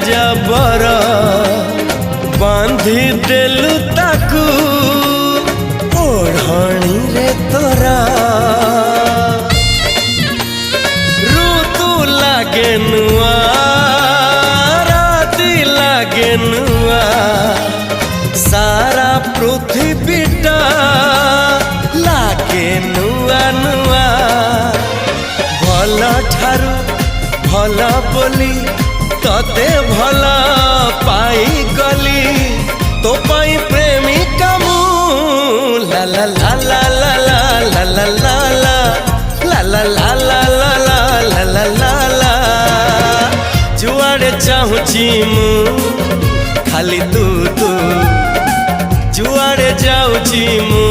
जाबर बांधी देलु ताकू ओढ़णी रे तोरा ऋतु लागे नुआ राति लागे नुआ सारा पृथ्वीटा लागे नुआ नुआ भल ठारू भल बोली तते भल पाई गली तो पाई प्रेमिका मु ला ला ला ला ला ला ला ला ला ला ला ला ला ला ला ला ला जुआड़े चाहूची मु खाली तू तू जुआड़े जाऊची मु